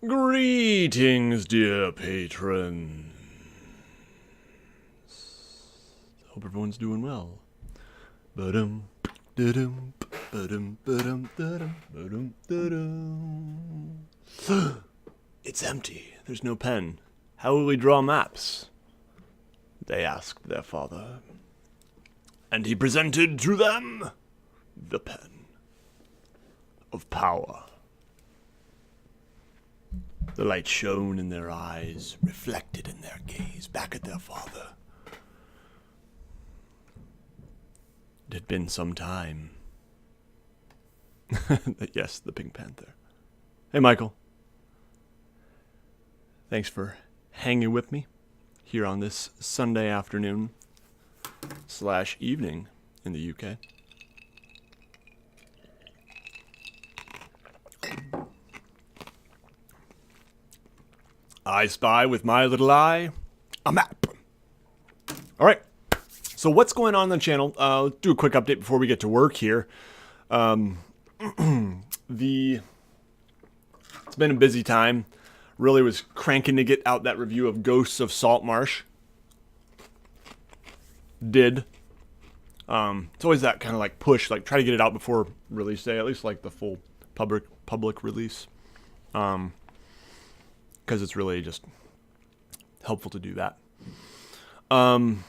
Greetings, dear patrons. Hope everyone's doing well. Ba-dum, da-dum, ba-dum, ba-dum, da-dum, ba-dum, da-dum. It's empty. There's no pen. How will we draw maps? They asked their father. And he presented to them the pen of power. The light shone in their eyes, reflected in their gaze back at their father. It had been some time. Yes, the Pink Panther. Hey, Michael. Thanks for hanging with me here on this Sunday afternoon / evening in the UK. I spy with my little eye a map. All right. So what's going on the channel? Let's do a quick update before we get to work here. It's been a busy time. Really was cranking to get out that review of Ghosts of Saltmarsh. Did. It's always that kind of like push, like try to get it out before release day, at least like the full public release. Because it's really just helpful to do that. And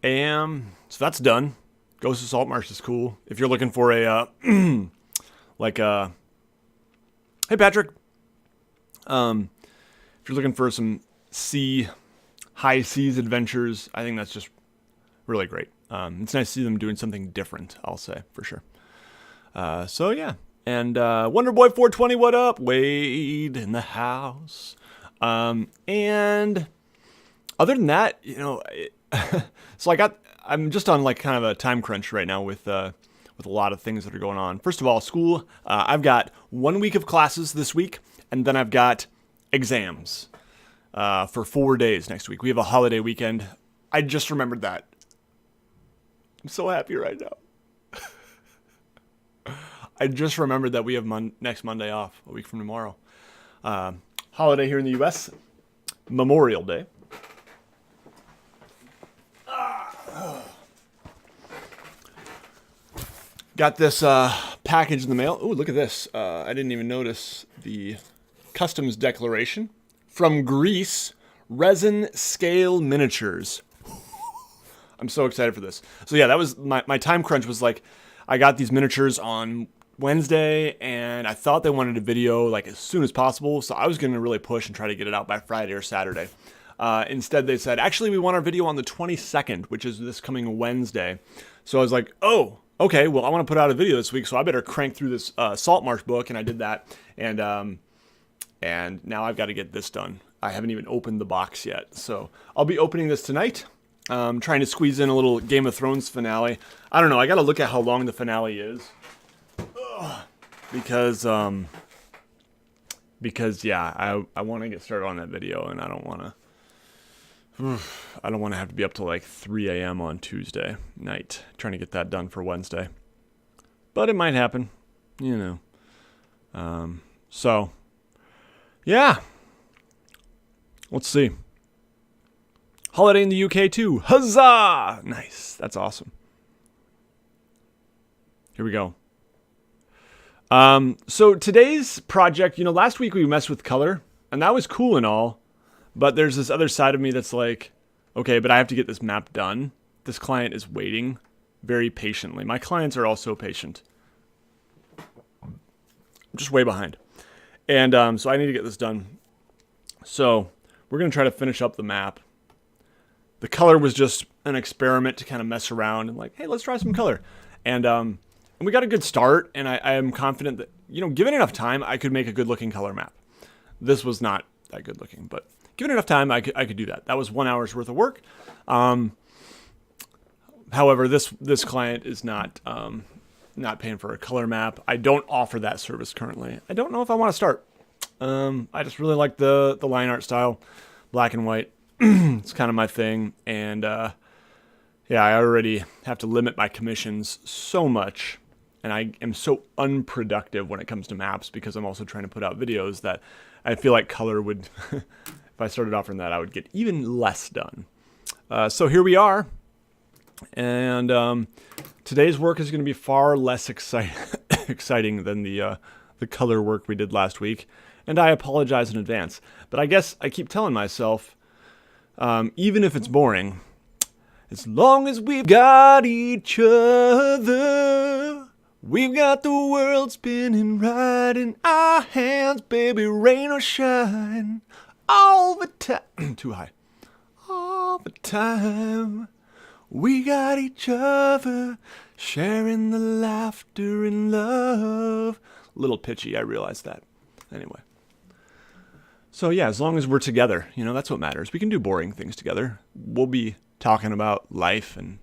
so that's done. Ghost of Saltmarsh is cool. If you're looking for a, hey Patrick. If you're looking for some high seas adventures, I think that's just really great. It's nice to see them doing something different, I'll say, for sure. So yeah. And Wonderboy 420, what up? Wade in the house. And other than that, you know, so I'm just on like kind of a time crunch right now with a lot of things that are going on. First of all, school. I've got 1 week of classes this week, and then I've got exams for 4 days next week. We have a holiday weekend. I just remembered that. I'm so happy right now. I just remembered that we have next Monday off, a week from tomorrow. Holiday here in the U.S., Memorial Day. Got this package in the mail. Oh, look at this. I didn't even notice the customs declaration. From Greece, Resin Scale Miniatures. I'm so excited for this. So yeah, that was my time crunch was like, I got these miniatures on Wednesday, and I thought they wanted a video like as soon as possible, so I was going to really push and try to get it out by Friday or Saturday. Instead, they said, actually, we want our video on the 22nd, which is this coming Wednesday. So I was like, oh, okay, well, I want to put out a video this week, so I better crank through this Saltmarsh book, and I did that, and now I've got to get this done. I haven't even opened the box yet, so I'll be opening this tonight. Trying to squeeze in a little Game of Thrones finale. I don't know, I got to look at how long the finale is. Because yeah, I want to get started on that video, and I don't want to have to be up till like 3 a.m. on Tuesday night trying to get that done for Wednesday. But it might happen, you know. So yeah, let's see. Holiday in the UK too. Huzzah! Nice. That's awesome. Here we go. So today's project, you know, last week we messed with color, and that was cool and all, but there's this other side of me that's like, okay, but I have to get this map done. This client is waiting very patiently. My clients are also patient. I'm just way behind. And so I need to get this done. So we're going to try to finish up the map. The color was just an experiment to kind of mess around and like, hey, let's try some color. And we got a good start, and I am confident that, you know, given enough time, I could make a good-looking color map. This was not that good-looking, but given enough time, I could do that. That was 1 hour's worth of work. However, this client is not paying for a color map. I don't offer that service currently. I don't know if I want to start. I just really like the line art style, black and white. It's kind of my thing, and yeah, I already have to limit my commissions so much And I am so unproductive when it comes to maps because I'm also trying to put out videos that I feel like color would, if I started off from that, I would get even less done. So here we are. And today's work is going to be far less exciting than the color work we did last week. And I apologize in advance. But I guess I keep telling myself, even if it's boring, as long as we've got each other, we've got the world spinning right in our hands, baby, rain or shine, all the time. Too high. All the time. We got each other, sharing the laughter and love. Little pitchy, I realize that. Anyway. So yeah, as long as we're together, that's what matters. We can do boring things together. We'll be talking about life and,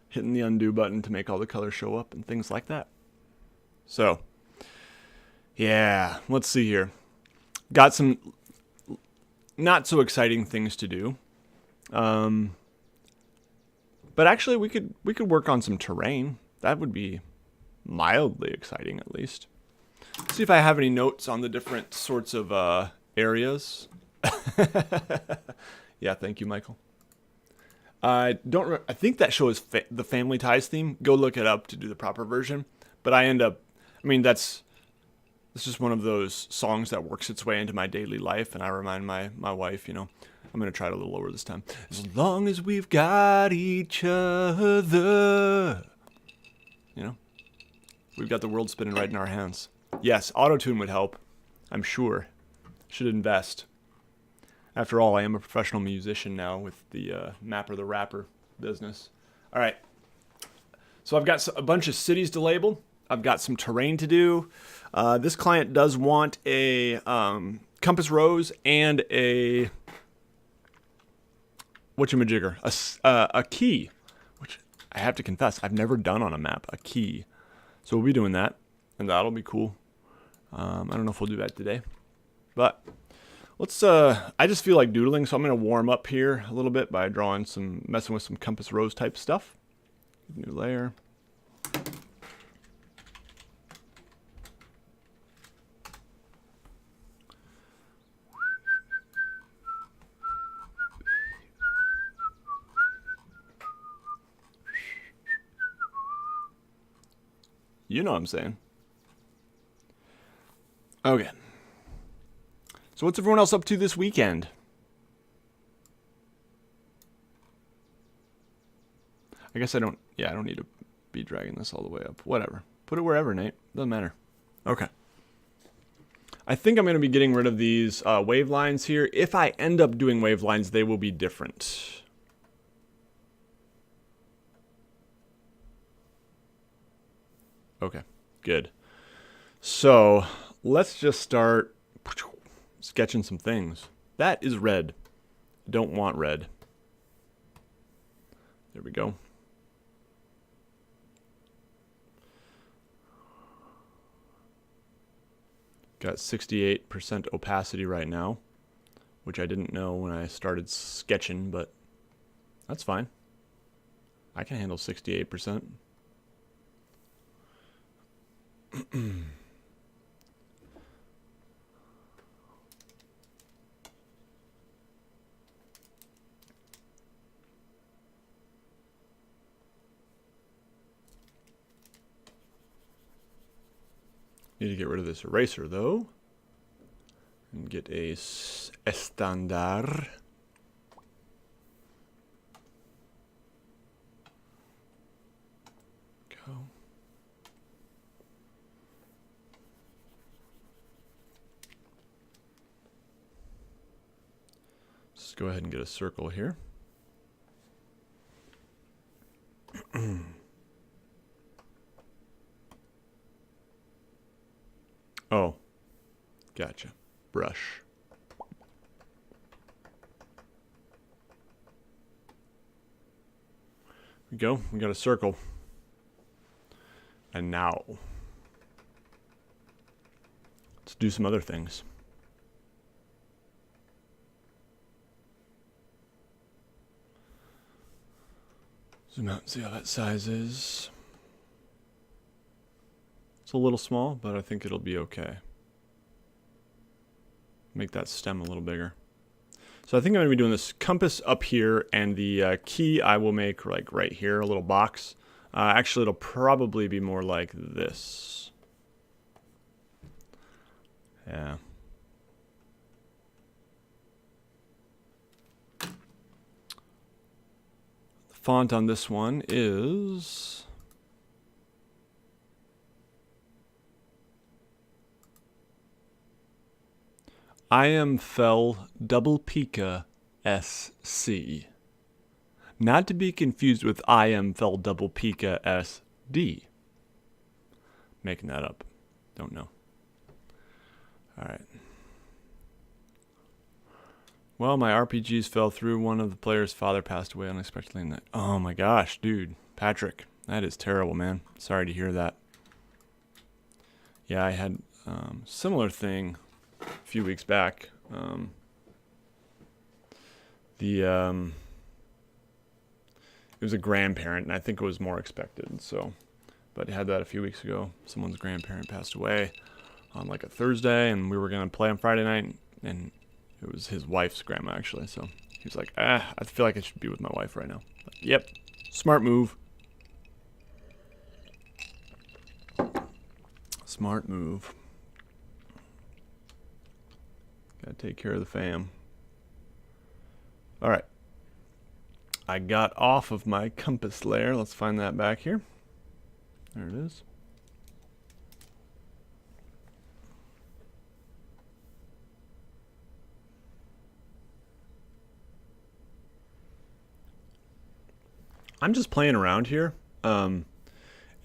hitting the undo button to make all the colors show up and things like that. So, yeah, let's see here. Got some not so exciting things to do. But actually we could work on some terrain. That would be mildly exciting at least. See if I have any notes on the different sorts of areas. Yeah, thank you, Michael. I think that show is the Family Ties theme. Go look it up to do the proper version. But that's just one of those songs that works its way into my daily life, and I remind my wife, I'm going to try it a little lower this time. As long as we've got each other, we've got the world spinning right in our hands. Yes, auto-tune would help, I'm sure. Should invest. After all, I am a professional musician now with the Mapper the Rapper business. All right. So I've got a bunch of cities to label. I've got some terrain to do. This client does want a compass rose and a whatchamajigger, a key, which I have to confess I've never done on a map, a key. So we'll be doing that, and that'll be cool. I don't know if we'll do that today, but let's. I just feel like doodling, so I'm gonna warm up here a little bit by messing with some compass rose type stuff. New layer. You know what I'm saying. Okay. So what's everyone else up to this weekend? I guess I don't need to be dragging this all the way up. Whatever. Put it wherever, Nate. Doesn't matter. Okay. I think I'm going to be getting rid of these wave lines here. If I end up doing wave lines, they will be different. Okay, good. So let's just start sketching some things. That is red. Don't want red. There we go. Got 68% opacity right now, which I didn't know when I started sketching, but that's fine. I can handle 68%. Need to get rid of this eraser though, and get a estándar. Go. Let's go ahead and get a circle here. Oh, gotcha. Brush. We go. We got a circle. And now, let's do some other things. Zoom out and see how that size is. It's a little small, but I think it'll be okay. Make that stem a little bigger. So I think I'm going to be doing this compass up here, and the key I will make like right here, a little box. Actually, it'll probably be more like this. Yeah. The font on this one is IMFEL Double Pika SC. Not to be confused with IMFEL Double Pika SD. Making that up. Don't know. Alright. Well, my RPGs fell through. One of the players' father passed away unexpectedly. Oh my gosh, dude. Patrick, that is terrible, man. Sorry to hear that. Yeah, I had similar thing a few weeks back. It was a grandparent, and I think it was more expected. So, but I had that a few weeks ago. Someone's grandparent passed away on like a Thursday, and we were gonna play on Friday night, and it was his wife's grandma actually. So he was like, I feel like I should be with my wife right now. Like, yep, smart move. Smart move. Gotta take care of the fam. All right. I got off of my compass layer. Let's find that back here. There it is. I'm just playing around here.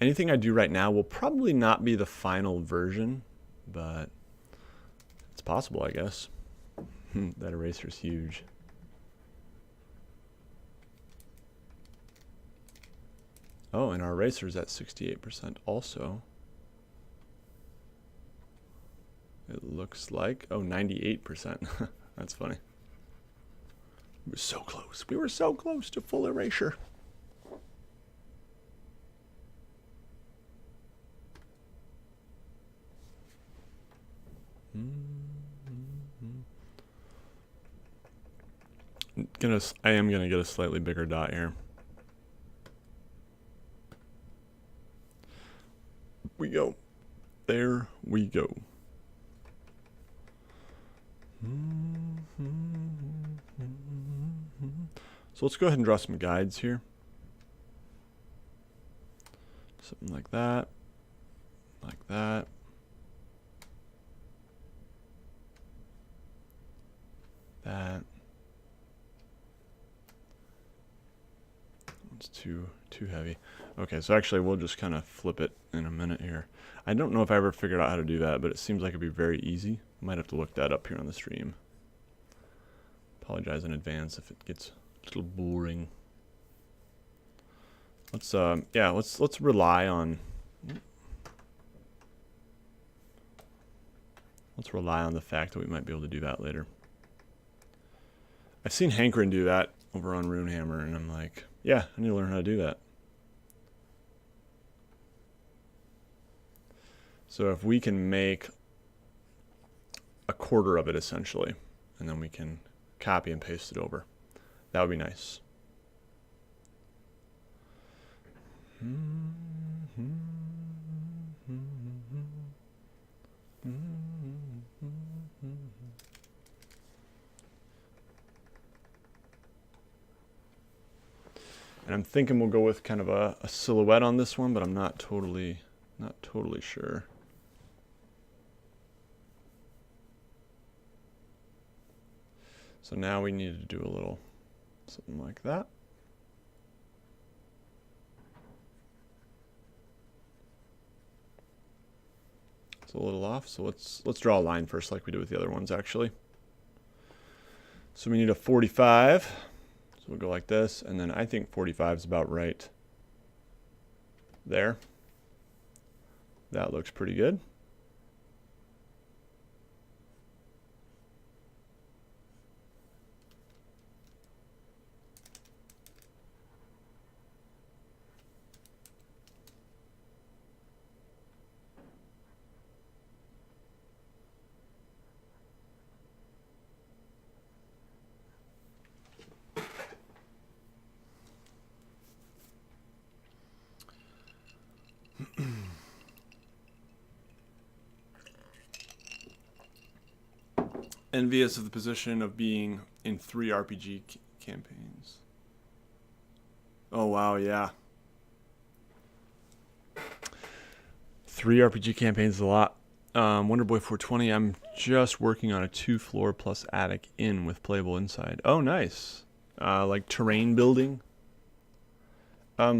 Anything I do right now will probably not be the final version, but it's possible, I guess. That eraser's huge. Oh, and our eraser's at 68% also. It looks like, oh, 98%. That's funny. We were so close. We were so close to full erasure. I am gonna get a slightly bigger dot here. We go. There we go. So let's go ahead and draw some guides here. Something like that. Like that. That. It's too heavy. Okay, so actually we'll just kind of flip it in a minute here. I don't know if I ever figured out how to do that, but it seems like it'd be very easy. Might have to look that up here on the stream. Apologize in advance if it gets a little boring. Let's yeah, let's rely on the fact that we might be able to do that later. I've seen Hankerin do that over on Runehammer, and I'm like, yeah, I need to learn how to do that. So if we can make a quarter of it essentially, and then we can copy and paste it over, that would be nice. And I'm thinking we'll go with kind of a silhouette on this one, but I'm not totally sure. So now we need to do a little something like that. It's a little off, so let's draw a line first like we did with the other ones actually. So we need a 45. So we'll go like this, and then I think 45 is about right there. That looks pretty good. Envious of the position of being in 3 RPG campaigns. Oh, wow, yeah. 3 RPG campaigns is a lot. Wonderboy 420, I'm just working on a 2-floor plus attic inn with playable inside. Oh, nice. Like terrain building.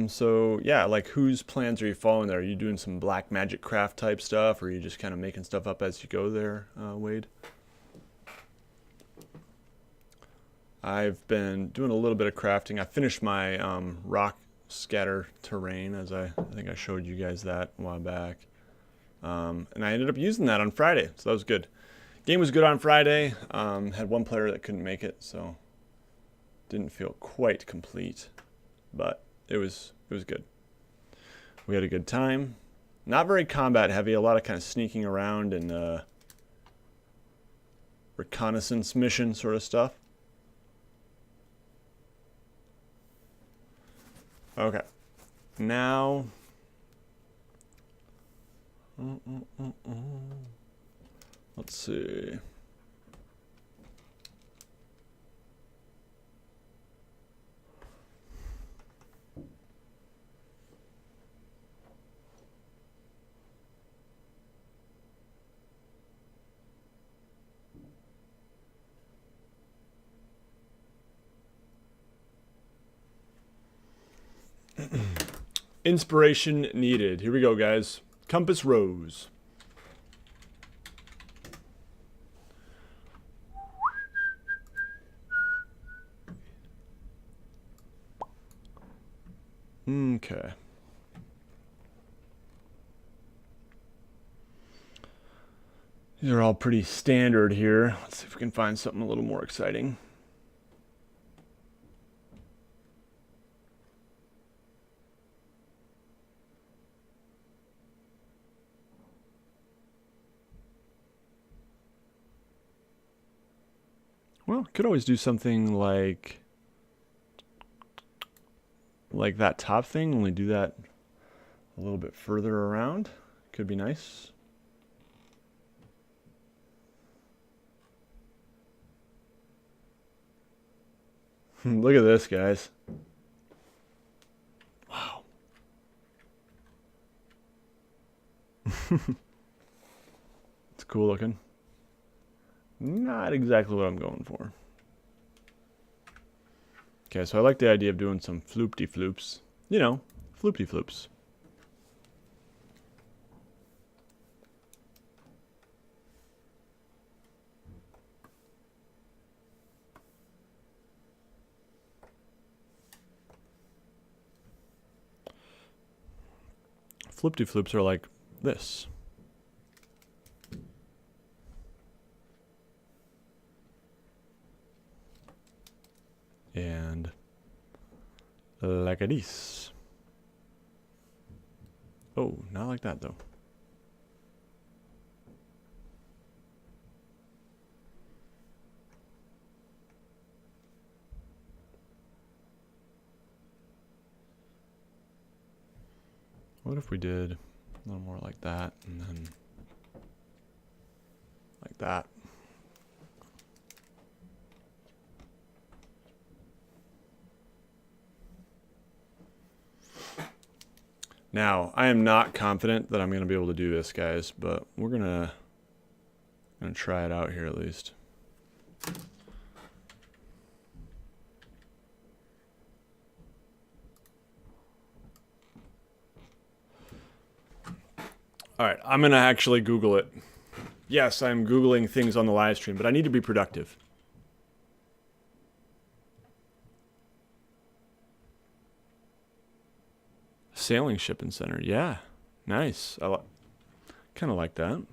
So yeah, like whose plans are you following there? Are you doing some black magic craft type stuff, or are you just kind of making stuff up as you go there, Wade? I've been doing a little bit of crafting. I finished my rock scatter terrain, as I think I showed you guys that a while back. And I ended up using that on Friday, so that was good. Game was good on Friday. Had one player that couldn't make it, so didn't feel quite complete, but it was good. We had a good time. Not very combat heavy, a lot of kind of sneaking around and reconnaissance mission sort of stuff. Okay, now let's see. Inspiration needed. Here we go, guys. Compass Rose. Okay. These are all pretty standard here. Let's see if we can find something a little more exciting. Well, could always do something like that top thing, only do that a little bit further around. Could be nice. Look at this, guys. Wow. It's cool looking. Not exactly what I'm going for. Okay, so I like the idea of doing some floop-de-floops. You know, floop-de-floops. Floop-de-floops are like this. And like this. Oh, not like that though. What if we did a little more like that and then like that? Now, I am not confident that I'm going to be able to do this, guys, but we're gonna try it out here at least. All right, I'm going to actually Google it. Yes, I'm Googling things on the live stream, but I need to be productive. Sailing shipping center. Yeah, nice. I kind of like that. All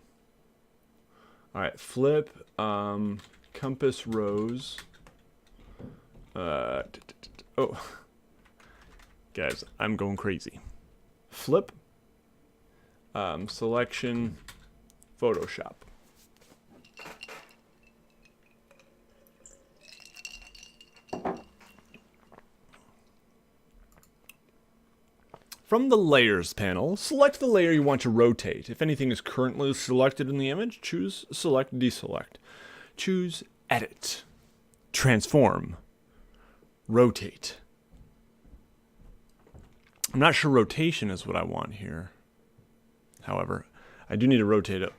right, flip, compass rose. Oh, guys, I'm going crazy. Flip, selection, Photoshop. From the Layers panel, select the layer you want to rotate. If anything is currently selected in the image, choose Select Deselect. choose edit, transform, rotate. I'm not sure rotation is what I want here. However, I do need to rotate it.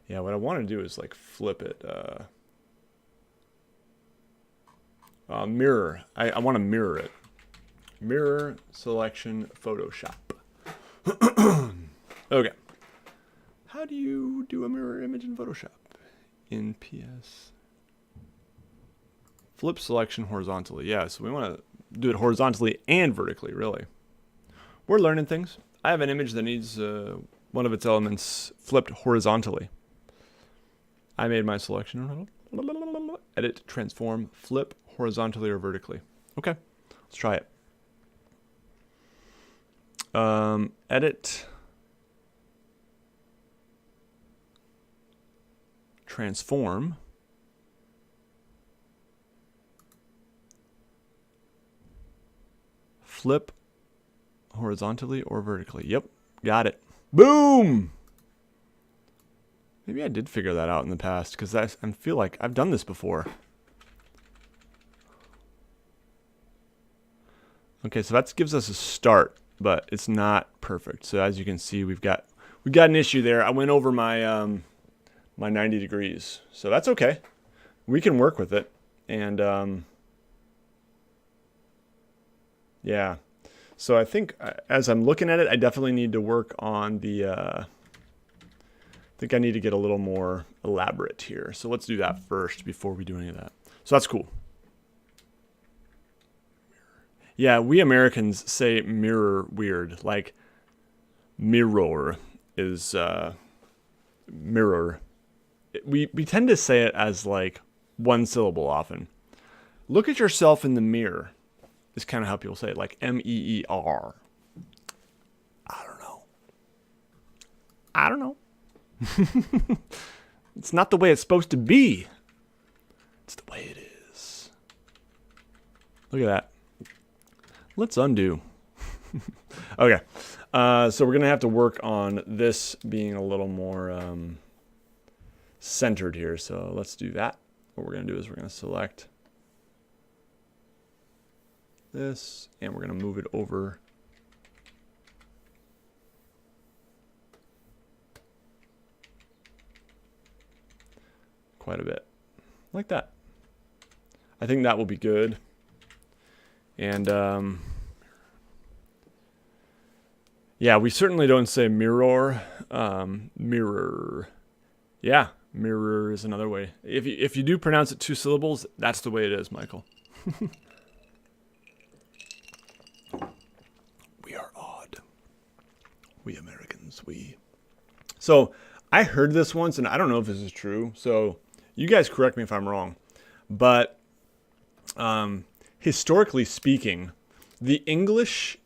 Yeah, what I want to do is like flip it. Mirror. I want to mirror it. Mirror selection Photoshop. Okay. How do you do a mirror image in Photoshop? In PS. Flip selection horizontally. Yeah, so we want to do it horizontally and vertically, really. We're learning things. I have an image that needs one of its elements flipped horizontally. I made my selection. Edit, transform, flip horizontally or vertically. Okay, let's try it. Edit, transform, flip horizontally or vertically. Yep, got it. Boom! Maybe I did figure that out in the past because I feel like I've done this before. Okay, so that gives us a start, but it's not perfect. So as you can see, we've got an issue there. I went over my my 90 degrees, so that's okay. We can work with it, and yeah. So I think as I'm looking at it, I definitely need to work on the. I think I need to get a little more elaborate here. So let's do that first before we do any of that. So that's cool. Yeah, we Americans say mirror weird. Like mirror is mirror. We tend to say it as like one syllable often. Look at yourself in the mirror is kind of how people say it, like M-E-E-R. I don't know. It's not the way it's supposed to be. It's the way it is. Look at that. Let's undo. Okay. So we're going to have to work on this being a little more centered here. So let's do that. What we're going to do is we're going to select this, and we're going to move it over quite a bit, like that. I think that will be good. And yeah, we certainly don't say mirror. Mirror. Yeah, mirror is another way. If you do pronounce it two syllables, that's the way it is, Michael. We are odd. We Americans, we. So I heard this once, and I don't know if this is true. So you guys correct me if I'm wrong. But historically speaking, the English,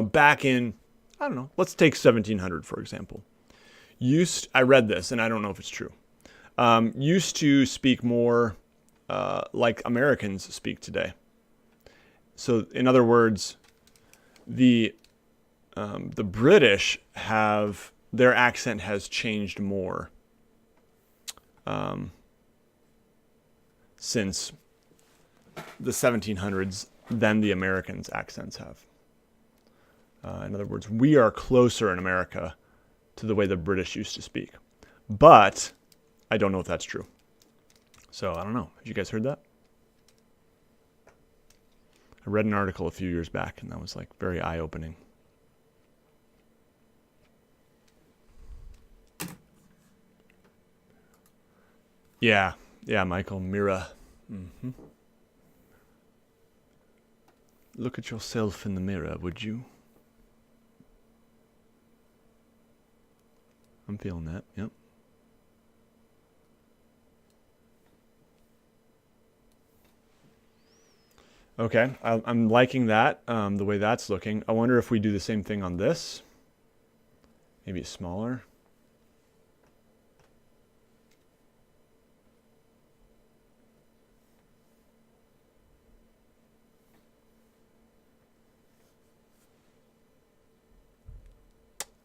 back in, I don't know, let's take 1700, for example. I read this, and I don't know if it's true. Used to speak more like Americans speak today. So, in other words, the British have, their accent has changed more since the 1700s than the Americans' accents have. In other words, we are closer in America to the way the British used to speak. But I don't know if that's true. So I don't know. Have you guys heard that? I read an article a few years back, and that was like very eye-opening. Yeah, Michael, Mira. Mm-hmm. Look at yourself in the mirror, would you? I'm feeling that, yep. Okay, I'm liking that, the way that's looking. I wonder if we do the same thing on this. Maybe smaller.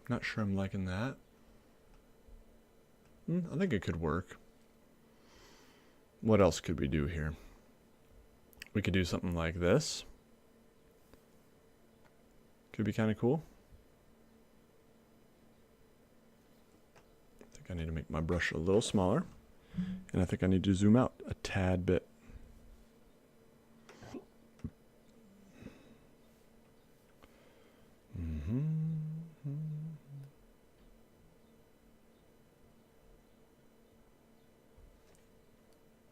Not sure I'm liking that. I think it could work. What else could we do here? We could do something like this. Could be kind of cool. I think I need to make my brush a little smaller. And I think I need to zoom out a tad bit.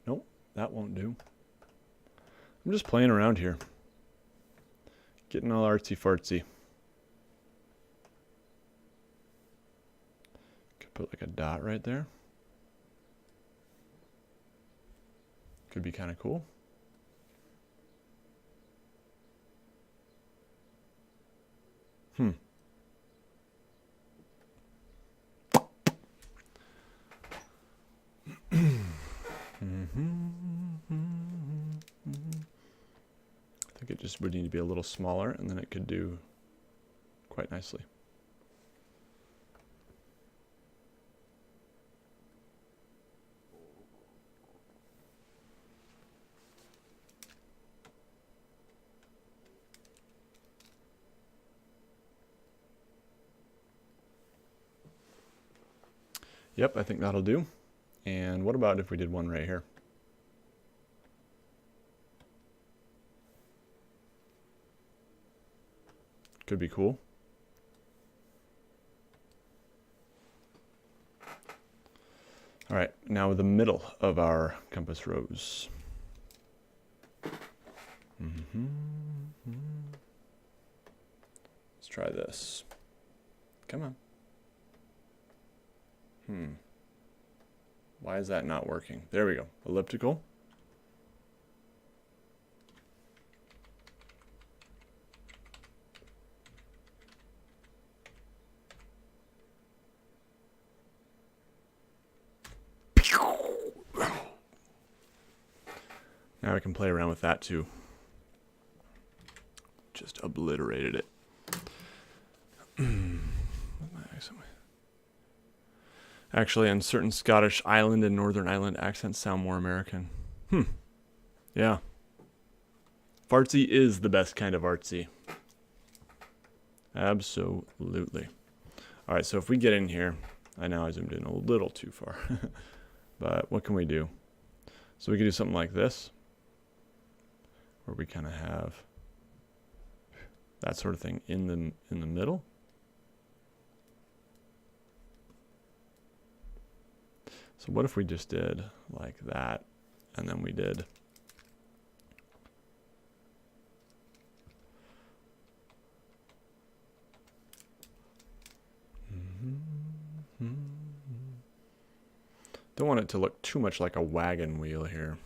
Nope, that won't do. I'm just playing around here. Getting all artsy fartsy. Could put like a dot right there. Could be kind of cool. I think it just would need to be a little smaller, and then it could do quite nicely. Yep, I think that'll do. And what about if we did one right here? Could be cool. All right, now the middle of our compass rose. Let's try this. Come on. Why is that not working? There we go. Elliptical. Now I can play around with that too. Just obliterated it. Actually, on certain Scottish Island and Northern Ireland accents sound more American. Yeah. Fartsy is the best kind of artsy. Absolutely. All right, so if we get in here, I know I zoomed in a little too far. But what can we do? So we could do something like this, where we kind of have that sort of thing in the middle. So what if we just did like that, and then we did don't want it to look too much like a wagon wheel here.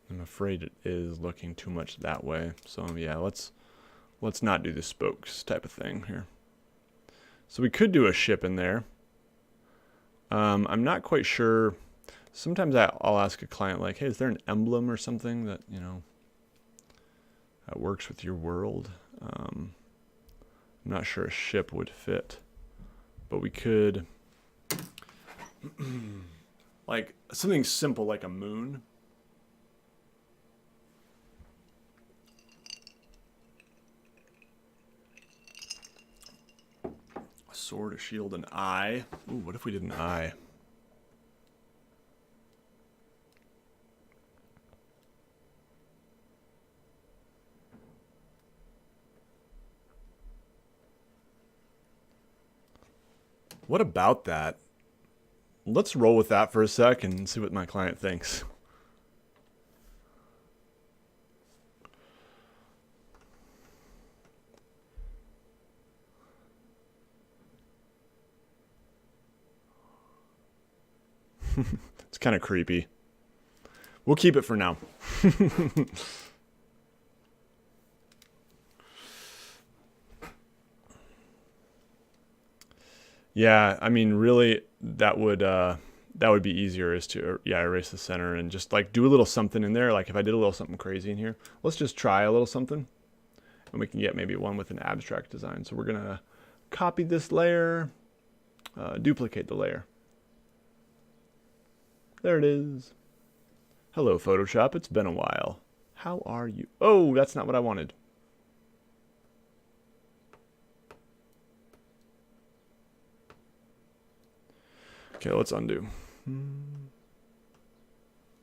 I'm afraid it is looking too much that way. So yeah, let's not do the spokes type of thing here. So we could do a ship in there. I'm not quite sure. Sometimes I'll ask a client like, hey, is there an emblem or something that, you know, that works with your world? I'm not sure a ship would fit, but we could like something simple like a moon. A sword, a shield, an eye. Ooh, what if we did an eye? What about that? Let's roll with that for a sec and see what my client thinks. It's kind of creepy. We'll keep it for now. Yeah, I mean, really, that would be easier, is to erase the center and just like do a little something in there. Like if I did a little something crazy in here, let's just try a little something, and we can get maybe one with an abstract design. So we're gonna copy this layer, duplicate the layer. There it is. Hello, Photoshop. It's been a while. How are you? Oh, that's not what I wanted. Okay, let's undo.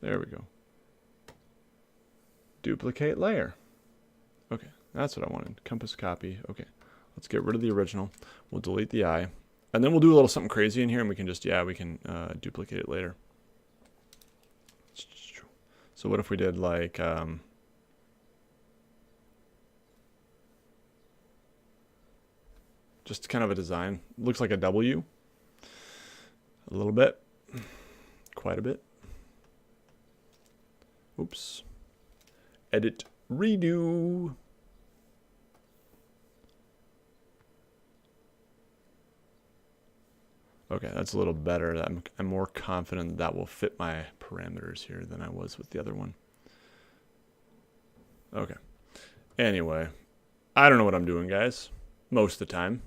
There we go. Duplicate layer. Okay, that's what I wanted. Compass copy. Okay, let's get rid of the original. We'll delete the eye. And then we'll do a little something crazy in here, and we can just, yeah, we can duplicate it later. So what if we did like, just kind of a design. Looks like a W. A little bit. Quite a bit. Oops. Edit, redo. Okay, that's a little better. I'm more confident that will fit my parameters here than I was with the other one. Okay. Anyway, I don't know what I'm doing, guys. Most of the time.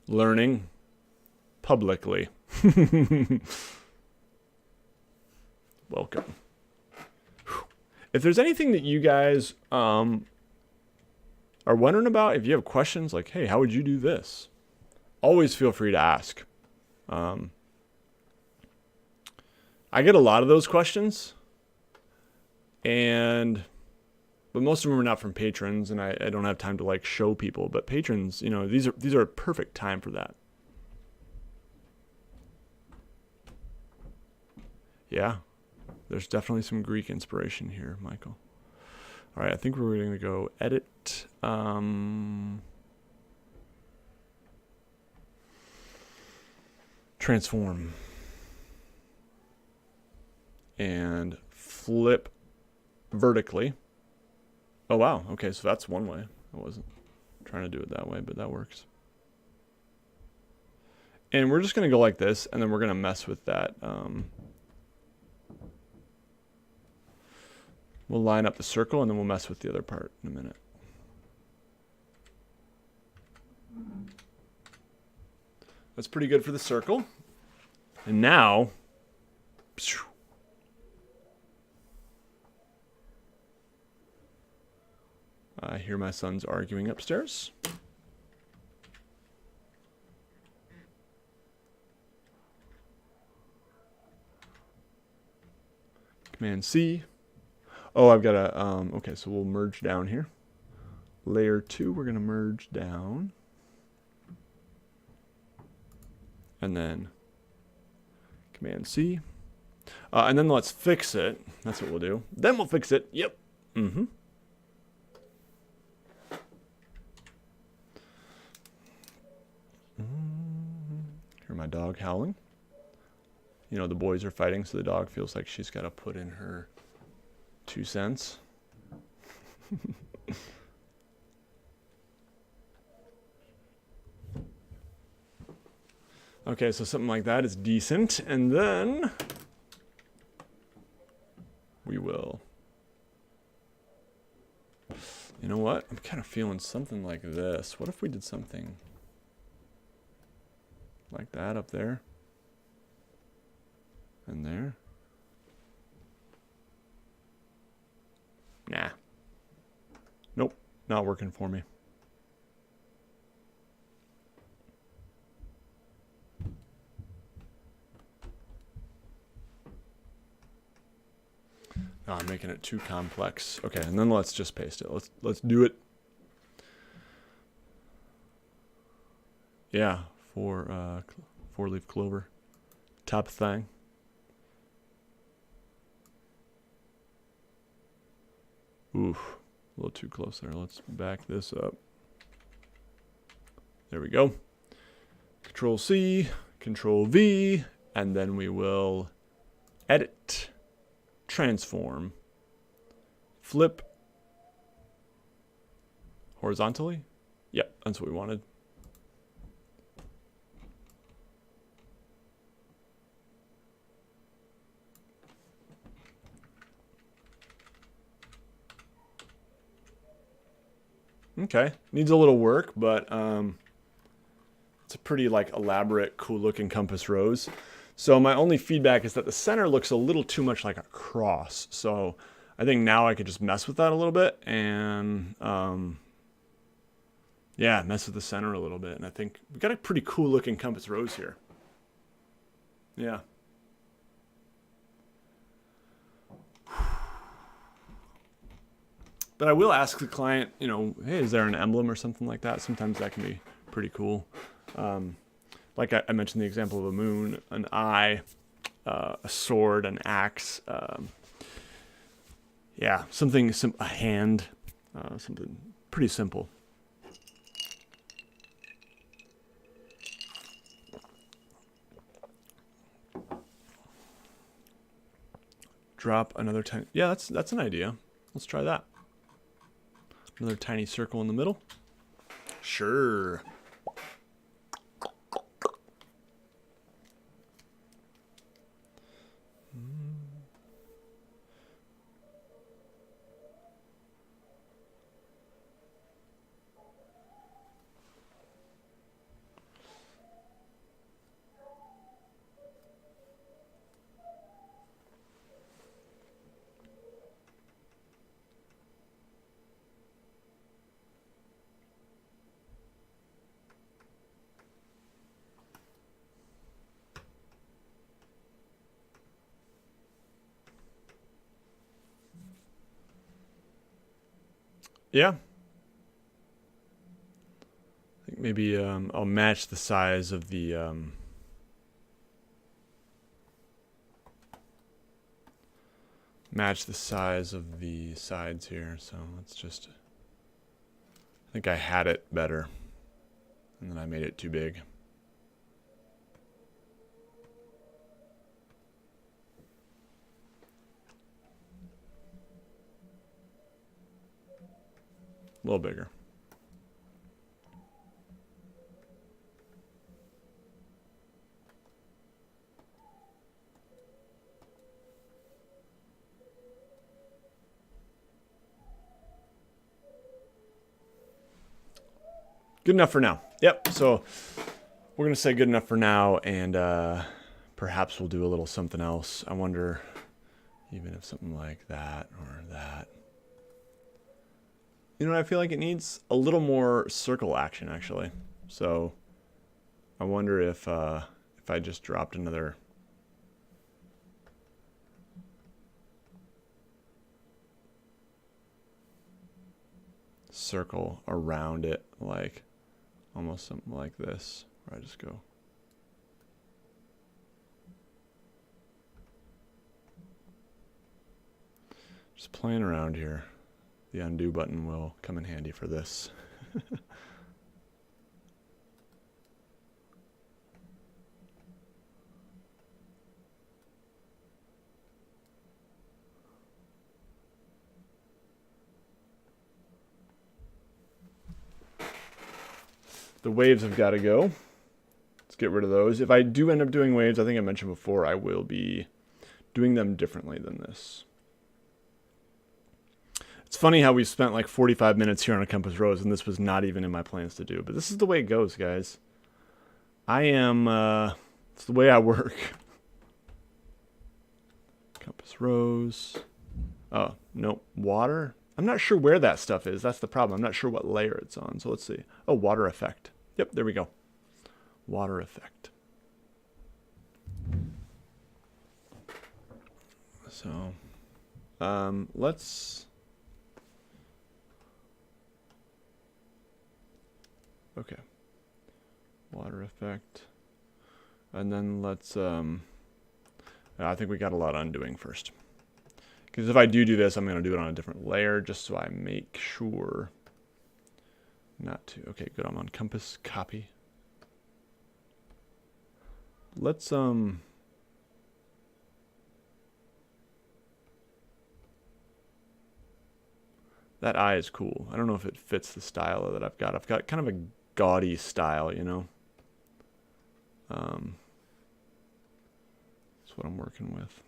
Learning publicly. Welcome. If there's anything that you guys are wondering about, if you have questions like, hey, how would you do this? Always feel free to ask. I get a lot of those questions, but most of them are not from patrons, and I don't have time to like show people. But patrons, you know, these are a perfect time for that. Yeah, there's definitely some Greek inspiration here, Michael. All right, I think we're going to go edit. Transform. And flip vertically. Oh, wow. Okay, so that's one way. I wasn't trying to do it that way, but that works. And we're just going to go like this, and then we're going to mess with that. We'll line up the circle, and then we'll mess with the other part in a minute. That's pretty good for the circle. And now, I hear my sons arguing upstairs. Command C. Oh, I've got a, okay, so we'll merge down here. Layer 2, we're going to merge down. And then Command C. And then let's fix it. That's what we'll do. Then we'll fix it. Yep. Mm-hmm. Hear my dog howling. You know, the boys are fighting, so the dog feels like she's got to put in her 2 cents. Okay, so something like that is decent. And then we will. You know what? I'm kind of feeling something like this. What if we did something like that up there? And there? Nah. Nope, not working for me. Oh, I'm making it too complex. Okay, and then let's just paste it. Let's do it. Yeah, four-leaf clover. Top thing. Oof, a little too close there. Let's back this up. There we go. Control C, Control V, and then we will edit, transform, flip horizontally. Yep, that's what we wanted. Okay, needs a little work, but It's a pretty like elaborate, cool looking compass rose. So my only feedback is that the center looks a little too much like a cross. So I think now I could just mess with that a little bit and yeah, mess with the center a little bit. And I think we've got a pretty cool looking compass rose here. Yeah. But I will ask the client, you know, hey, is there an emblem or something like that? Sometimes that can be pretty cool. Like I mentioned the example of a moon, an eye, a sword, an axe. Yeah, something, a hand, something pretty simple. Drop another tiny, yeah, that's an idea. Let's try that. Another tiny circle in the middle. Sure. Yeah. I think maybe I'll match the size of the sides here. So let's just, I think I had it better and then I made it too big. A little bigger. Good enough for now. Yep. So we're going to say good enough for now, and perhaps we'll do a little something else. I wonder even if something like that or that. You know what? I feel like it needs a little more circle action, actually. So I wonder if I just dropped another circle around it, like almost something like this, where I just go. Just playing around here. The undo button will come in handy for this. The waves have got to go. Let's get rid of those. If I do end up doing waves, I think I mentioned before, I will be doing them differently than this. It's funny how we spent like 45 minutes here on a compass rose, and this was not even in my plans to do. But this is the way it goes, guys. It's the way I work. Compass rose. Oh, no, water. I'm not sure where that stuff is. That's the problem. I'm not sure what layer it's on. So let's see. Oh, water effect. Yep, there we go. Water effect. So, let's... Okay. Water effect. And then let's, I think we got a lot of undoing first. Because if I do this, I'm going to do it on a different layer just so I make sure not to. Okay, good. I'm on compass, copy. Let's, that eye is cool. I don't know if it fits the style that I've got. I've got kind of a gaudy style, you know. That's what I'm working with.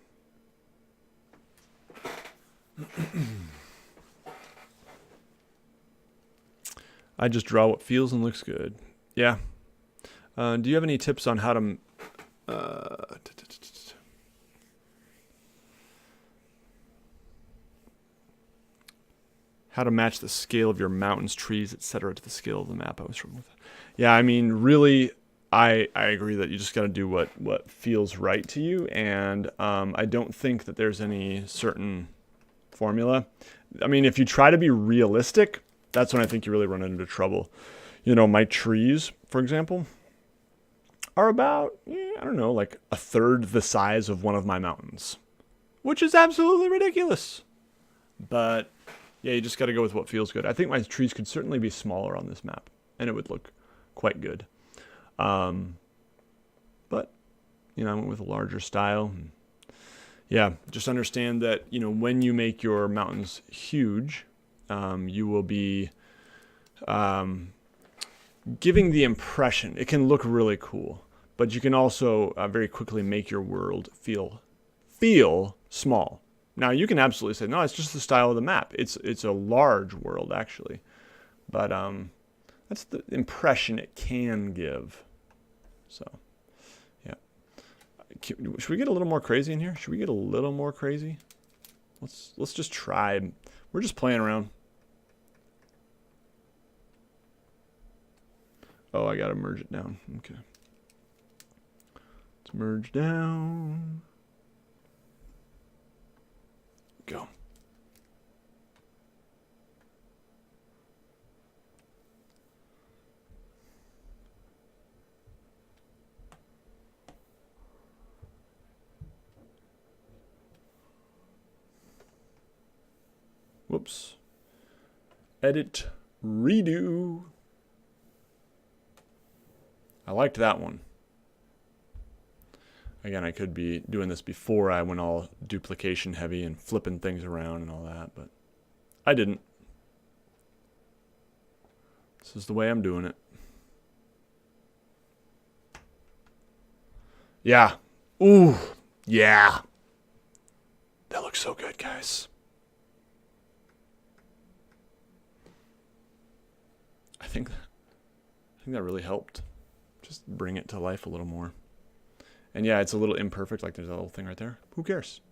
I just draw what feels and looks good. Yeah. Do you have any tips on how to match the scale of your mountains, trees, etc. to the scale of the map? I was struggling with that. Yeah, I mean, really, I agree that you just got to do what feels right to you, and I don't think that there's any certain formula. I mean, if you try to be realistic, that's when I think you really run into trouble. You know, my trees, for example, are about, I don't know, like a third the size of one of my mountains, which is absolutely ridiculous. But yeah, you just got to go with what feels good. I think my trees could certainly be smaller on this map, and it would look quite good. But, you know, I went with a larger style. Yeah, just understand that, you know, when you make your mountains huge, you will be giving the impression, it can look really cool, but you can also very quickly make your world feel small. Now, you can absolutely say, no, it's just the style of the map. It's a large world, actually. But that's the impression it can give. So, yeah. Should we get a little more crazy in here? Should we get a little more crazy? Let's just try. We're just playing around. Oh, I gotta merge it down. Okay. Let's merge down. Go. Whoops. Edit, redo. I liked that one. Again, I could be doing this before I went all duplication heavy and flipping things around and all that, but I didn't. This is the way I'm doing it. Yeah. Ooh. Yeah. That looks so good, guys. I think that really helped. Just bring it to life a little more. And yeah, it's a little imperfect, like there's a little thing right there. Who cares?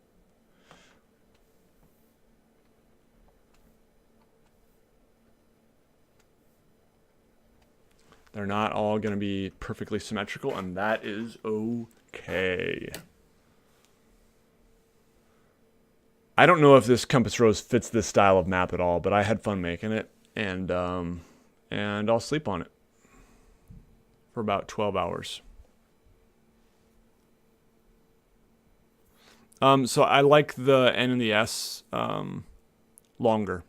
They're not all going to be perfectly symmetrical, and that is okay. I don't know if this Compass Rose fits this style of map at all, but I had fun making it, and I'll sleep on it for about 12 hours. So I like the N and the S longer.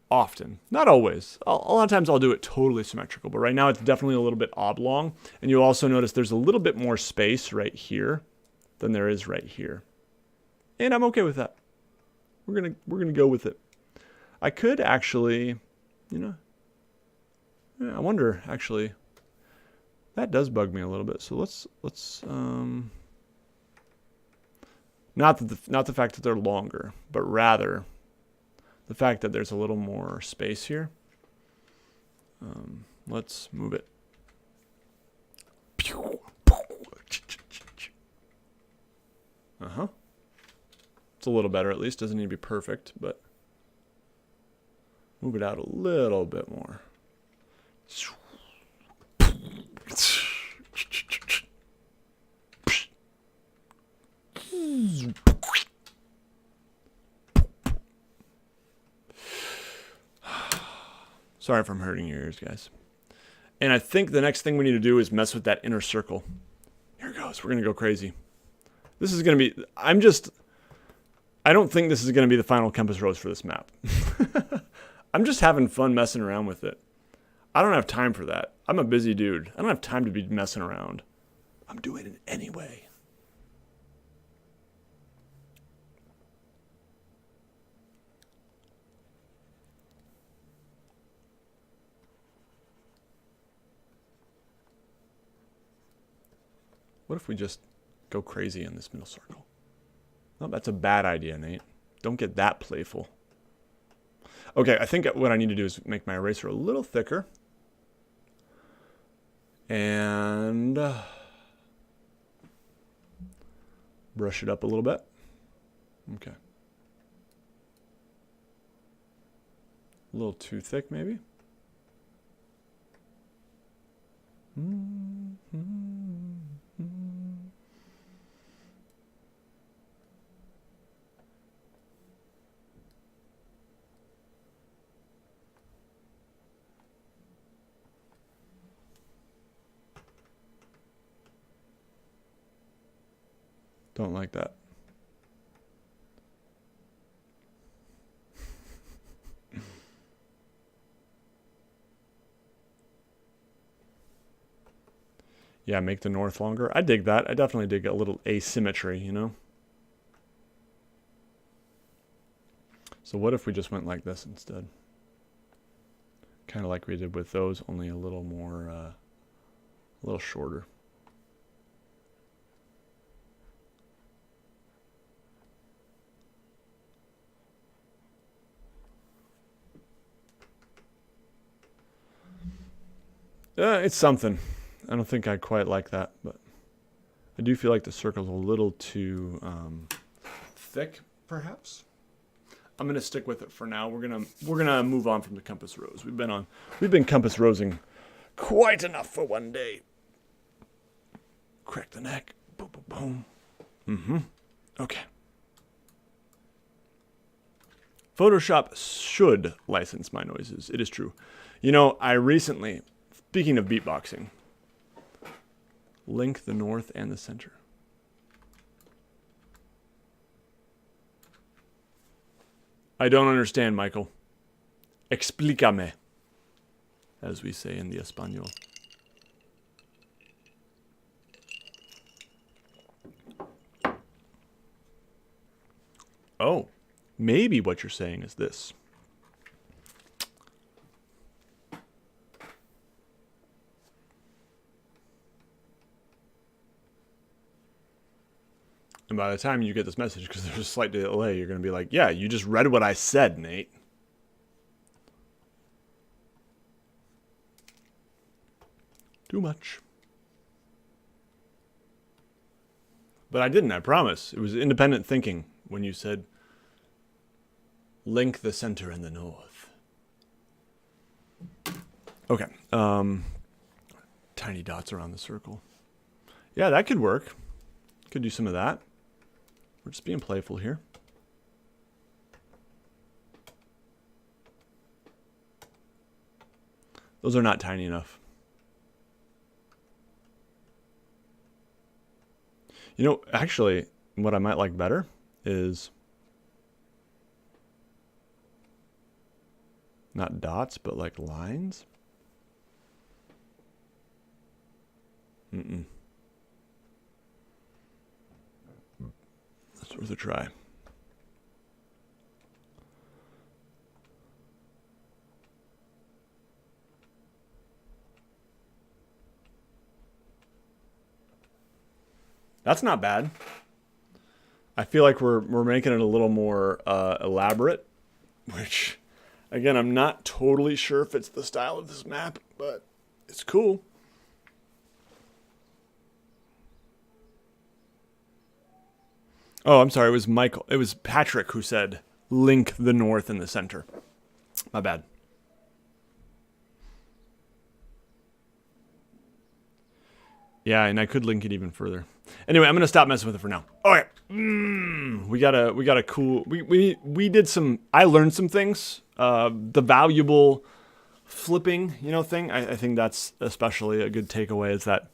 Often. Not always. A lot of times I'll do it totally symmetrical, but right now it's definitely a little bit oblong. And you'll also notice there's a little bit more space right here than there is right here. And I'm okay with that. We're gonna go with it. I could actually, you know, I wonder actually. That does bug me a little bit. So let's not the fact that they're longer, but rather the fact that there's a little more space here. Let's move it. It's a little better at least. Doesn't need to be perfect, but move it out a little bit more. Sorry if I'm hurting your ears, guys. And I think the next thing we need to do is mess with that inner circle. Here it goes. We're going to go crazy. This is going to be... I don't think this is going to be the final Compass Rose for this map. I'm just having fun messing around with it. I don't have time for that. I'm a busy dude. I don't have time to be messing around. I'm doing it anyway. What if we just go crazy in this middle circle? No, that's a bad idea, Nate. Don't get that playful. Okay, I think what I need to do is make my eraser a little thicker. And brush it up a little bit. Okay. A little too thick, maybe. Don't like that. Yeah, make the north longer. I dig that. I definitely dig a little asymmetry, you know? So what if we just went like this instead? Kind of like we did with those, only a little more, a little shorter. It's something. I don't think I quite like that, but I do feel like the circle's a little too thick, perhaps. I'm gonna stick with it for now. We're gonna move on from the compass rose. We've been compass rosing quite enough for one day. Crack the neck. Boom, boom, boom. Okay. Photoshop should license my noises. It is true. You know, I recently, speaking of beatboxing, link the north and the center. I don't understand, Michael. Explícame, as we say in the Espanol. Oh, maybe what you're saying is this. And by the time you get this message, because there's a slight delay, you're going to be like, yeah, you just read what I said, Nate. Too much. But I didn't, I promise. It was independent thinking when you said, link the center and the north. Okay. Tiny dots around the circle. Yeah, that could work. Could do some of that. We're just being playful here. Those are not tiny enough. You know, actually, what I might like better is not dots, but like lines. That's worth a try. That's not bad. I feel like we're making it a little more elaborate, which, again, I'm not totally sure if it's the style of this map, but it's cool. Oh, I'm sorry. It was Michael. It was Patrick who said, link the north and the center. My bad. Yeah, and I could link it even further. Anyway, I'm gonna stop messing with it for now. Okay, we got a cool. We did some. I learned some things. The valuable flipping, thing. I think that's especially a good takeaway. Is that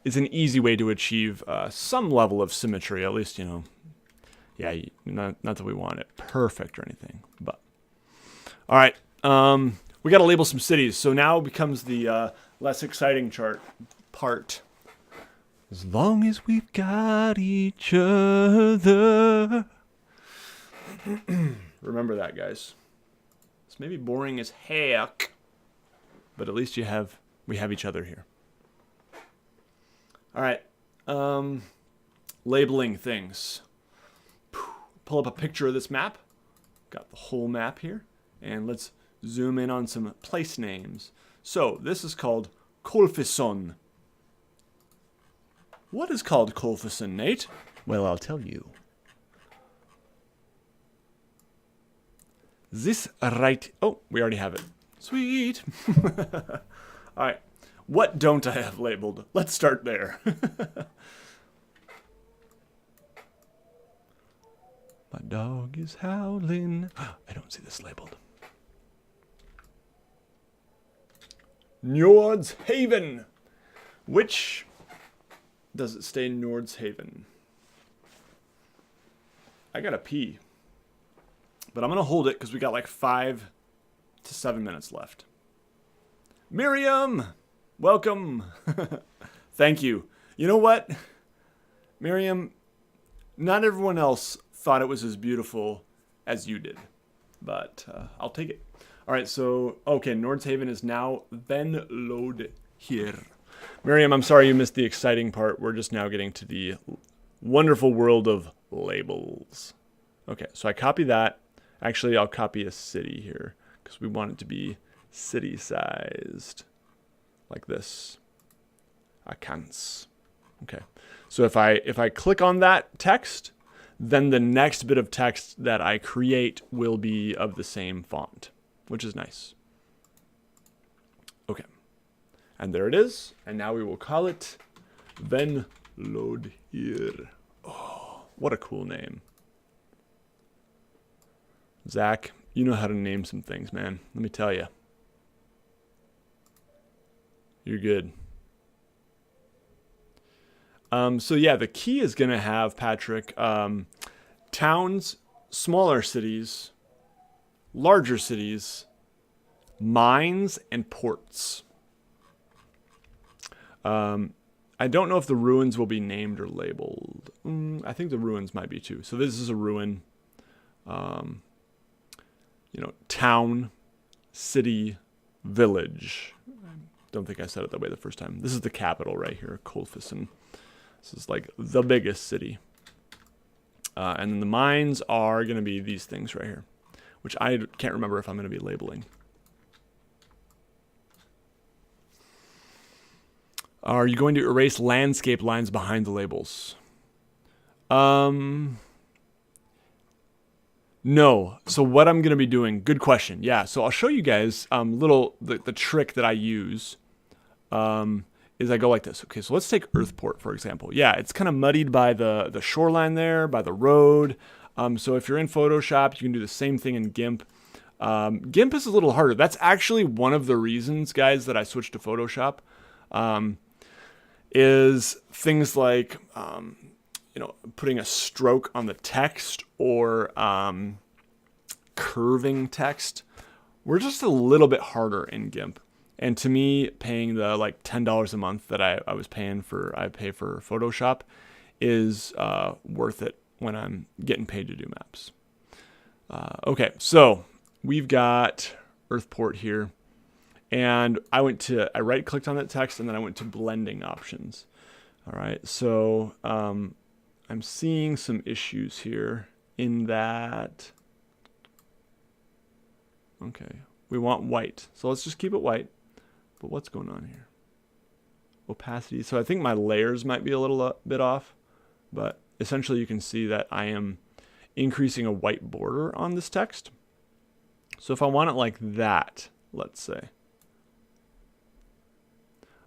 is an easy way to achieve some level of symmetry. At least Yeah, not that we want it perfect or anything, but all right. We got to label some cities. So now becomes the less exciting part. As long as we've got each other. Remember that, guys. It's maybe boring as heck, but at least we have each other here. All right. Labeling things. Pull up a picture of this map. Got the whole map here. And let's zoom in on some place names. So this is called Colfisson. What is called Colfisson, Nate? Well, I'll tell you. This right... Oh, we already have it. Sweet. All right. What don't I have labeled? Let's start there. My dog is howling. I don't see this labeled. Nordhaven. Which does it stay Nordhaven? I gotta pee. But I'm gonna hold it because we got like 5 to 7 minutes left. Miriam! Welcome! Thank you. You know what? Miriam, not everyone else thought it was as beautiful as you did. But I'll take it. Alright, so, okay, Nordhaven is now Venlode here. Miriam, I'm sorry you missed the exciting part. We're just now getting to the wonderful world of labels. Okay, so I copy that. Actually, I'll copy a city here because we want it to be city-sized, like this. Accounts. Okay, so if I click on that text, then the next bit of text that I create will be of the same font, which is nice. Okay, and there it is. And now we will call it Venlode here. Oh, what a cool name. Zach, you know how to name some things, man. Let me tell you. You're good. So yeah, the key is going to have, Patrick, towns, smaller cities, larger cities, mines, and ports. I don't know if the ruins will be named or labeled. I think the ruins might be too. So this is a ruin. Town, city, village. Don't think I said it that way the first time. This is the capital right here, Colfisson. This is like the biggest city. And then the mines are going to be these things right here, which I can't remember if I'm going to be labeling. Are you going to erase landscape lines behind the labels? No. So what I'm going to be doing, good question. Yeah, so I'll show you guys the trick that I use is I go like this. Okay, so let's take Earthport, for example. Yeah, it's kind of muddied by the shoreline there, by the road. So if you're in Photoshop, you can do the same thing in GIMP. GIMP is a little harder. That's actually one of the reasons, guys, that I switched to Photoshop. Is things like putting a stroke on the text or curving text. We're just a little bit harder in GIMP. And to me, paying the like $10 a month that I pay for Photoshop is worth it when I'm getting paid to do maps. Okay, so we've got Earthport here. And I right-clicked on that text, and then I went to blending options. All right, so I'm seeing some issues here in that. Okay, we want white, so let's just keep it white. But what's going on here? Opacity. So I think my layers might be a little bit off, but essentially you can see that I am increasing a white border on this text. So if I want it like that, let's say,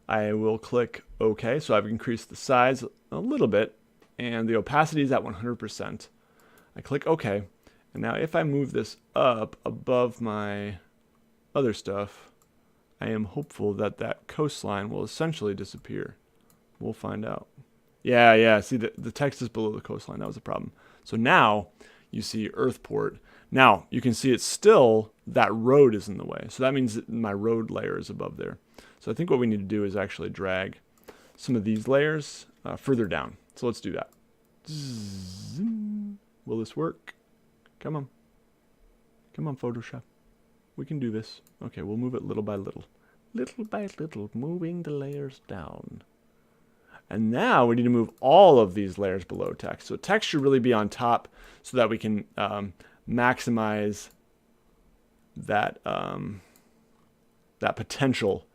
I will click OK. So I've increased the size a little bit, and the opacity is at 100%. I click OK. And now if I move this up above my other stuff, I am hopeful that that coastline will essentially disappear. We'll find out. Yeah. See, the text is below the coastline. That was a problem. So now you see Earthport. Now you can see it's still, that road is in the way. So that means that my road layer is above there. So I think what we need to do is actually drag some of these layers further down. So let's do that. Will this work? Come on. Come on, Photoshop. We can do this. Okay, we'll move it little by little. Little by little, moving the layers down. And now we need to move all of these layers below text. So text should really be on top so that we can maximize that, that potential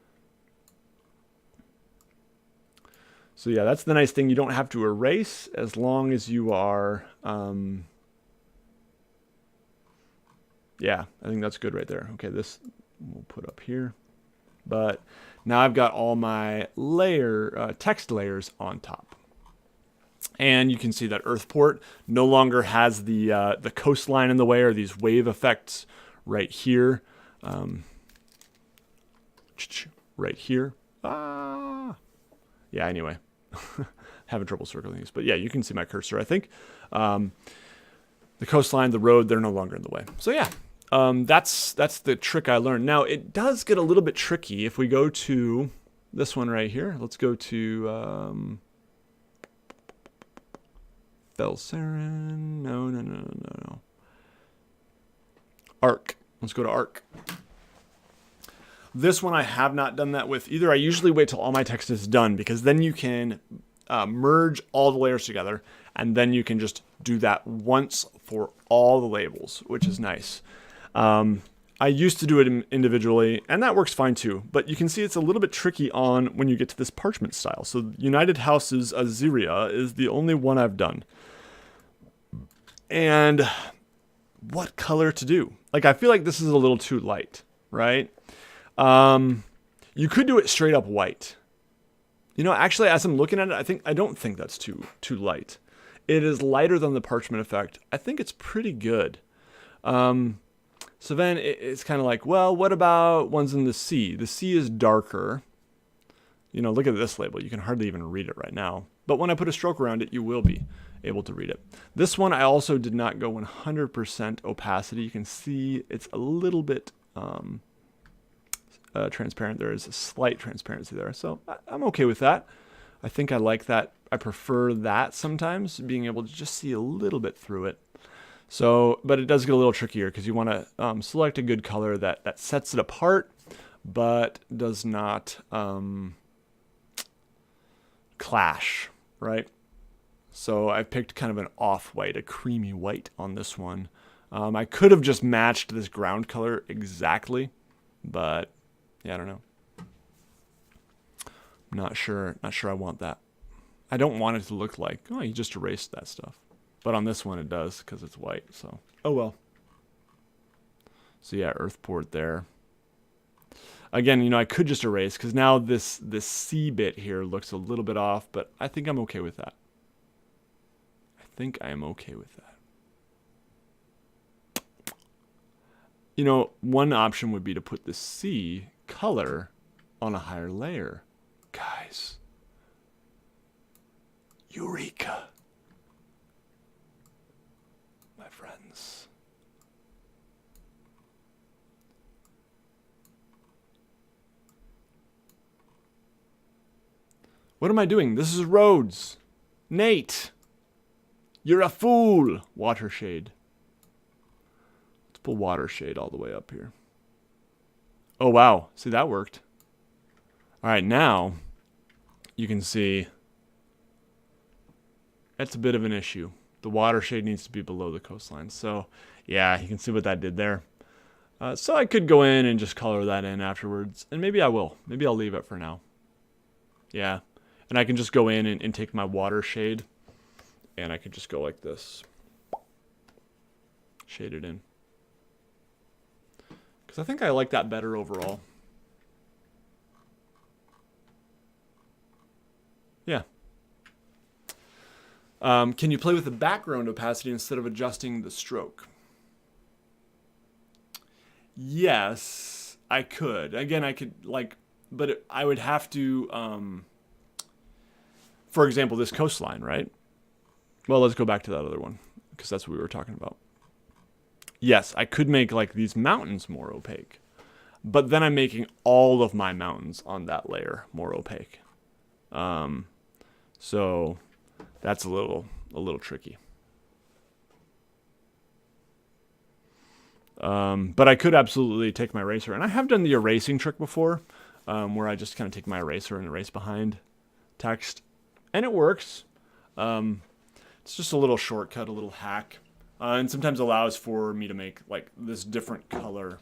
So yeah, that's the nice thing. You don't have to erase as long as you are, yeah, I think that's good right there. Okay, this we'll put up here. But now I've got all my text layers on top. And you can see that Earthport no longer has the coastline in the way or these wave effects right here. Right here. Yeah, anyway. Having trouble circling these. But yeah, you can see my cursor, I think. The coastline, the road, they're no longer in the way. So yeah, that's the trick I learned. Now, it does get a little bit tricky if we go to this one right here. Let's go to Felsarin. No. Arc. Let's go to Arc. This one I have not done that with either. I usually wait till all my text is done because then you can merge all the layers together and then you can just do that once for all the labels, which is nice. I used to do it individually and that works fine too, but you can see it's a little bit tricky on when you get to this parchment style. So United Houses Azyria is the only one I've done. And what color to do? Like, I feel like this is a little too light, right? You could do it straight up white. You know, actually, as I'm looking at it, I don't think that's too light. It is lighter than the parchment effect. I think it's pretty good. So then it's kind of like, well, what about ones in the sea? The sea is darker. You know, look at this label. You can hardly even read it right now. But when I put a stroke around it, you will be able to read it. This one, I also did not go 100% opacity. You can see it's a little bit transparent. There is a slight transparency there. So I'm okay with that. I think I like that. I prefer that sometimes, being able to just see a little bit through it. So, but it does get a little trickier because you want to select a good color that sets it apart, but does not clash, right? So I picked kind of an off-white, a creamy white on this one. I could have just matched this ground color exactly, but yeah, I don't know. I'm not sure I want that. I don't want it to look like, oh, you just erased that stuff. But on this one it does because it's white, so oh well. So yeah, Earthport there. Again, you know, I could just erase because now this C bit here looks a little bit off, but I think I'm okay with that. I think I am okay with that. You know, one option would be to put the C color on a higher layer. Guys. Eureka. My friends. What am I doing? This is roads. Nate. You're a fool. Watershade. Let's pull Watershade all the way up here. Oh, wow. See, that worked. All right, now you can see that's a bit of an issue. The Watershade needs to be below the coastline. So, yeah, you can see what that did there. So I could go in and just color that in afterwards. And maybe I will. Maybe I'll leave it for now. Yeah. And I can just go in and take my Watershade. And I could just go like this. Shade it in. Because I think I like that better overall. Yeah. Can you play with the background opacity instead of adjusting the stroke? Yes, I could. Again, I could, like, but I would have to, for example, this coastline, right? Well, let's go back to that other one, because that's what we were talking about. Yes, I could make, like, these mountains more opaque. But then I'm making all of my mountains on that layer more opaque. So that's a little tricky. But I could absolutely take my eraser, and I have done the erasing trick before, where I just kind of take my eraser and erase behind text, and it works. It's just a little shortcut, a little hack, and sometimes allows for me to make like this different color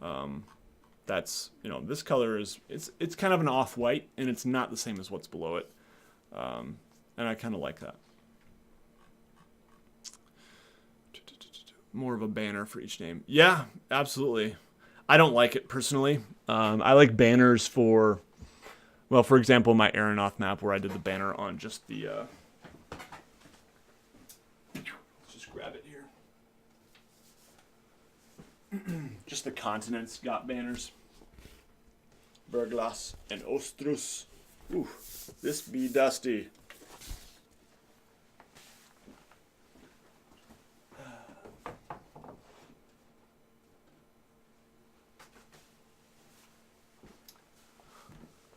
that that's, this color is, it's kind of an off-white, and it's not the same as what's below it. And I kind of like that. More of a banner for each name. Yeah, absolutely. I don't like it personally. I like banners for, well, for example, my Aeronaut map where I did the banner on just the, let's just grab it here. Just the continents got banners. Burglas and Ostrus. Ooh, this be dusty.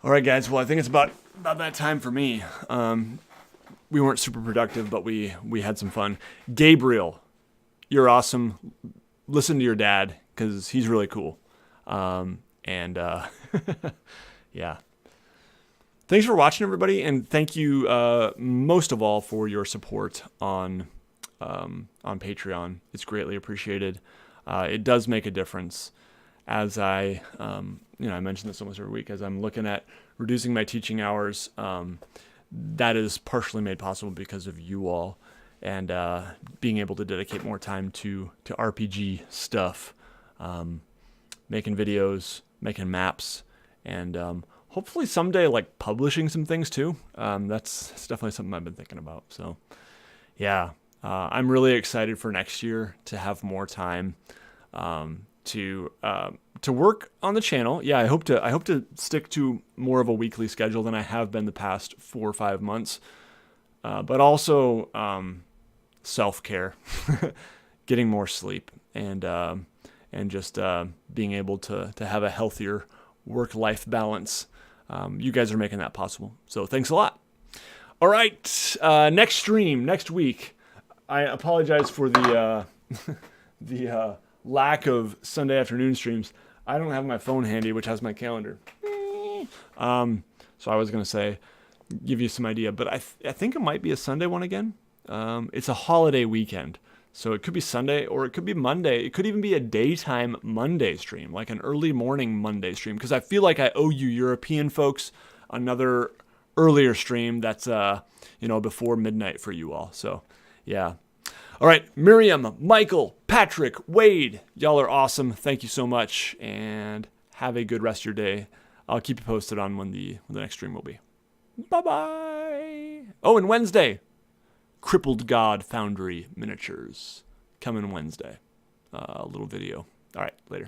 All right, guys. Well, I think it's about that time for me. We weren't super productive, but we had some fun. Gabriel, you're awesome. Listen to your dad because he's really cool. Yeah. Thanks for watching, everybody, and thank you most of all for your support on Patreon. It's greatly appreciated. It does make a difference. As I mention this almost every week, as I'm looking at reducing my teaching hours, that is partially made possible because of you all and being able to dedicate more time to RPG stuff, making videos, making maps, and hopefully someday like publishing some things too. That's definitely something I've been thinking about. So yeah, I'm really excited for next year to have more time to work on the channel. Yeah, I hope to stick to more of a weekly schedule than I have been the past 4 or 5 months. But also self-care, getting more sleep, and just being able to have a healthier work-life balance. You guys are making that possible. So thanks a lot. All right, next stream next week. I apologize for the the lack of Sunday afternoon streams. I don't have my phone handy, which has my calendar. So I was gonna say, give you some idea, but I think it might be a Sunday one again. It's a holiday weekend, so it could be Sunday or it could be Monday. It could even be a daytime Monday stream, like an early morning Monday stream, because I feel like I owe you European folks another earlier stream that's before midnight for you all. So yeah. All right, Miriam, Michael, Patrick, Wade, y'all are awesome. Thank you so much, and have a good rest of your day. I'll keep you posted on when the next stream will be. Bye-bye. Oh, and Wednesday, Crippled God Foundry Miniatures coming Wednesday. A little video. All right, later.